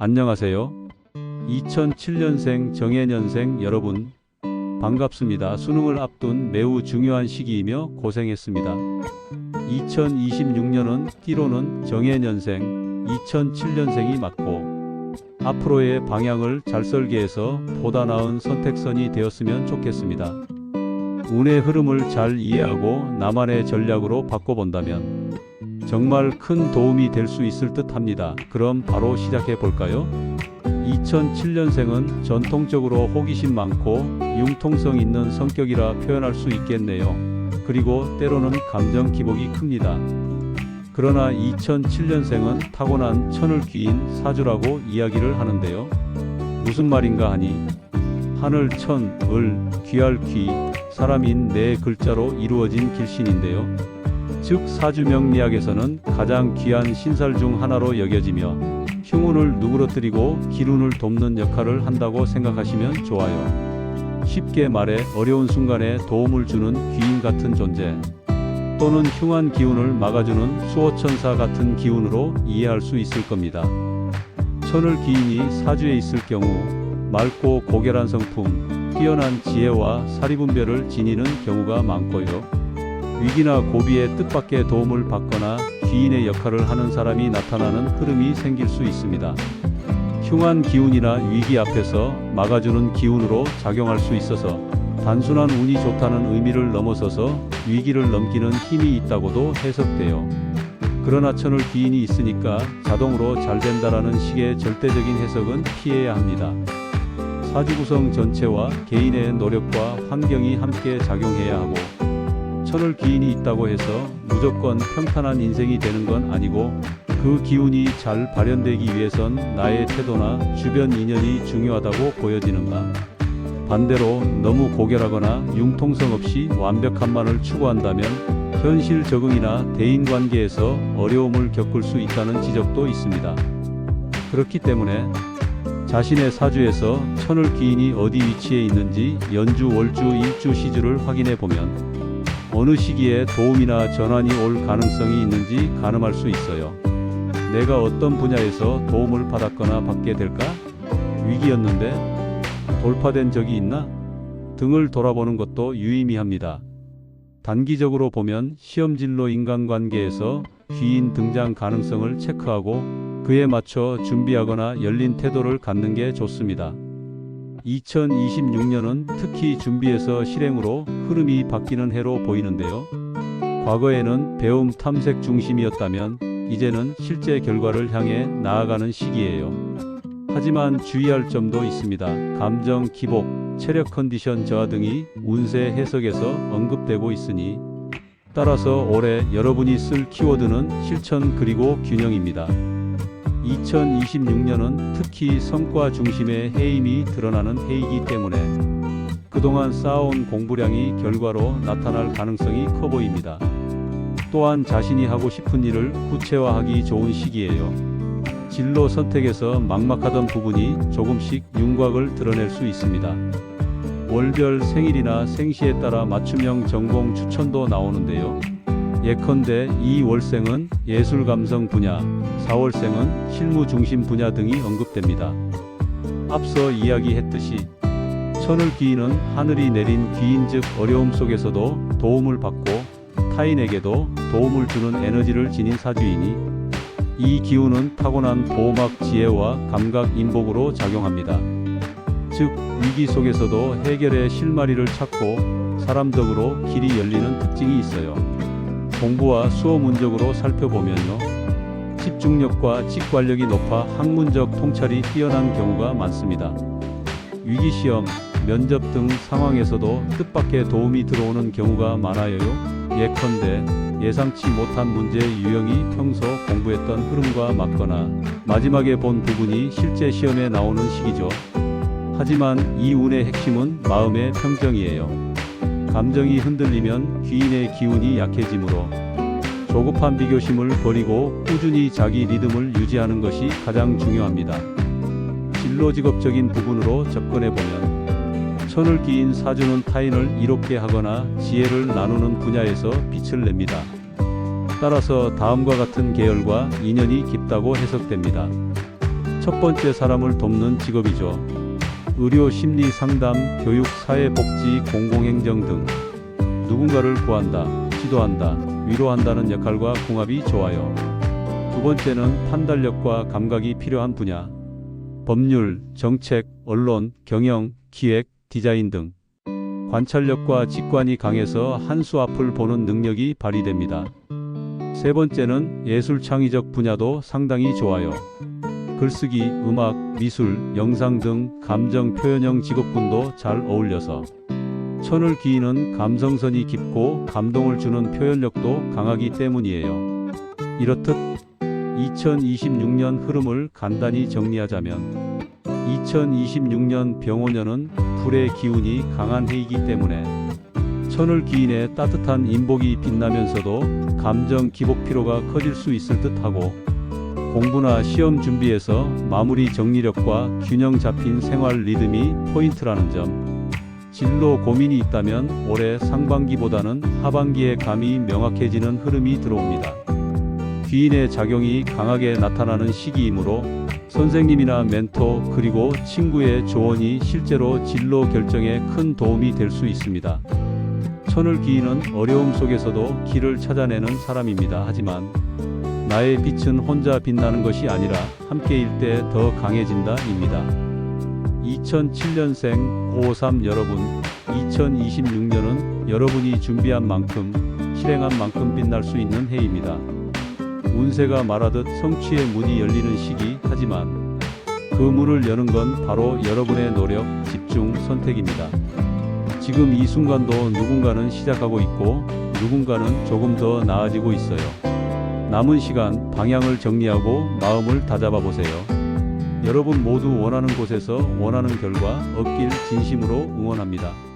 안녕하세요. 2007년생 정해년생 여러분, 반갑습니다. 수능을 앞둔 매우 중요한 시기이며 고생했습니다. 2026년은 띠로는 정해년생, 2007년생이 맞고 앞으로의 방향을 잘 설계해서 보다 나은 선택선이 되었으면 좋겠습니다. 운의 흐름을 잘 이해하고 나만의 전략으로 바꿔본다면 정말 큰 도움이 될 수 있을 듯 합니다. 그럼 바로 시작해 볼까요? 2007년생은 전통적으로 호기심 많고 융통성 있는 성격이라 표현할 수 있겠네요. 그리고 때로는 감정 기복이 큽니다. 그러나 2007년생은 타고난 천을 귀인 사주라고 이야기를 하는데요. 무슨 말인가 하니 하늘 천, 을, 귀할 귀, 사람인 네 글자로 이루어진 길신인데요. 즉 사주명리학에서는 가장 귀한 신살 중 하나로 여겨지며 흉운을 누그러뜨리고 기운을 돕는 역할을 한다고 생각하시면 좋아요. 쉽게 말해 어려운 순간에 도움을 주는 귀인 같은 존재 또는 흉한 기운을 막아주는 수호천사 같은 기운으로 이해할 수 있을 겁니다. 천을 귀인이 사주에 있을 경우 맑고 고결한 성품, 뛰어난 지혜와 사리분별을 지니는 경우가 많고요. 위기나 고비에 뜻밖의 도움을 받거나 귀인의 역할을 하는 사람이 나타나는 흐름이 생길 수 있습니다. 흉한 기운이나 위기 앞에서 막아주는 기운으로 작용할 수 있어서 단순한 운이 좋다는 의미를 넘어서서 위기를 넘기는 힘이 있다고도 해석돼요. 그러나 천을 귀인이 있으니까 자동으로 잘 된다라는 식의 절대적인 해석은 피해야 합니다. 사주 구성 전체와 개인의 노력과 환경이 함께 작용해야 하고 천을 귀인이 있다고 해서 무조건 평탄한 인생이 되는 건 아니고 그 기운이 잘 발현되기 위해선 나의 태도나 주변 인연이 중요하다고 보여지는가. 반대로 너무 고결하거나 융통성 없이 완벽함만을 추구한다면 현실 적응이나 대인관계에서 어려움을 겪을 수 있다는 지적도 있습니다. 그렇기 때문에 자신의 사주에서 천을 귀인이 어디 위치해 있는지 연주, 월주, 일주, 시주를 확인해 보면 어느 시기에 도움이나 전환이 올 가능성이 있는지 가늠할 수 있어요. 내가 어떤 분야에서 도움을 받았거나 받게 될까? 위기였는데 돌파된 적이 있나? 등을 돌아보는 것도 유의미합니다. 단기적으로 보면 시험진로 인간관계에서 귀인 등장 가능성을 체크하고 그에 맞춰 준비하거나 열린 태도를 갖는 게 좋습니다. 2026년은 특히 준비에서 실행으로 흐름이 바뀌는 해로 보이는데요. 과거에는 배움 탐색 중심이었다면 이제는 실제 결과를 향해 나아가는 시기예요. 하지만 주의할 점도 있습니다. 감정 기복, 체력 컨디션 저하 등이 운세 해석에서 언급되고 있으니 따라서 올해 여러분이 쓸 키워드는 실천 그리고 균형입니다. 2026년은 특히 성과 중심의 해임이 드러나는 해이기 때문에 그동안 쌓아온 공부량이 결과로 나타날 가능성이 커 보입니다. 또한 자신이 하고 싶은 일을 구체화하기 좋은 시기예요. 진로 선택에서 막막하던 부분이 조금씩 윤곽을 드러낼 수 있습니다. 월별 생일이나 생시에 따라 맞춤형 전공 추천도 나오는데요. 예컨대 이 월생은 예술 감성 분야, 4월생은 실무 중심 분야 등이 언급됩니다. 앞서 이야기했듯이 천을 귀인은 하늘이 내린 귀인 즉 어려움 속에서도 도움을 받고 타인에게도 도움을 주는 에너지를 지닌 사주이니 이 기운은 타고난 보호막 지혜와 감각 인복으로 작용합니다. 즉 위기 속에서도 해결의 실마리를 찾고 사람덕으로 길이 열리는 특징이 있어요. 공부와 수업 문적으로 살펴보면요. 집중력과 직관력이 높아 학문적 통찰이 뛰어난 경우가 많습니다. 위기시험, 면접 등 상황에서도 뜻밖의 도움이 들어오는 경우가 많아요. 예컨대 예상치 못한 문제의 유형이 평소 공부했던 흐름과 맞거나 마지막에 본 부분이 실제 시험에 나오는 시기죠. 하지만 이 운의 핵심은 마음의 평정이에요. 감정이 흔들리면 귀인의 기운이 약해지므로 조급한 비교심을 버리고 꾸준히 자기 리듬을 유지하는 것이 가장 중요합니다. 진로 직업적인 부분으로 접근해보면 천을 귀인 사주는 타인을 이롭게 하거나 지혜를 나누는 분야에서 빛을 냅니다. 따라서 다음과 같은 계열과 인연이 깊다고 해석됩니다. 첫 번째 사람을 돕는 직업이죠. 의료, 심리 상담, 교육, 사회복지, 공공행정 등 누군가를 구한다, 지도한다, 위로한다는 역할과 궁합이 좋아요. 두 번째는 판단력과 감각이 필요한 분야. 법률, 정책, 언론, 경영, 기획, 디자인 등 관찰력과 직관이 강해서 한 수 앞을 보는 능력이 발휘됩니다. 세 번째는 예술 창의적 분야도 상당히 좋아요. 글쓰기, 음악, 미술, 영상 등 감정 표현형 직업군도 잘 어울려서 천을 기인은 감성선이 깊고 감동을 주는 표현력도 강하기 때문이에요. 이렇듯 2026년 흐름을 간단히 정리하자면 2026년 병오년은 불의 기운이 강한 해이기 때문에 천을 기인의 따뜻한 인복이 빛나면서도 감정 기복 피로가 커질 수 있을 듯하고 공부나 시험 준비에서 마무리 정리력과 균형 잡힌 생활 리듬이 포인트라는 점. 진로 고민이 있다면 올해 상반기보다는 하반기에 감이 명확해지는 흐름이 들어옵니다. 귀인의 작용이 강하게 나타나는 시기이므로 선생님이나 멘토 그리고 친구의 조언이 실제로 진로 결정에 큰 도움이 될 수 있습니다. 천을 기인은 어려움 속에서도 길을 찾아내는 사람입니다. 하지만 나의 빛은 혼자 빛나는 것이 아니라 함께일 때 더 강해진다입니다. 2007년생 553 여러분, 2026년은 여러분이 준비한 만큼, 실행한 만큼 빛날 수 있는 해입니다. 운세가 말하듯 성취의 문이 열리는 시기, 하지만 그 문을 여는 건 바로 여러분의 노력, 집중, 선택입니다. 지금 이 순간도 누군가는 시작하고 있고 누군가는 조금 더 나아지고 있어요. 남은 시간 방향을 정리하고 마음을 다잡아 보세요. 여러분 모두 원하는 곳에서 원하는 결과 얻길 진심으로 응원합니다.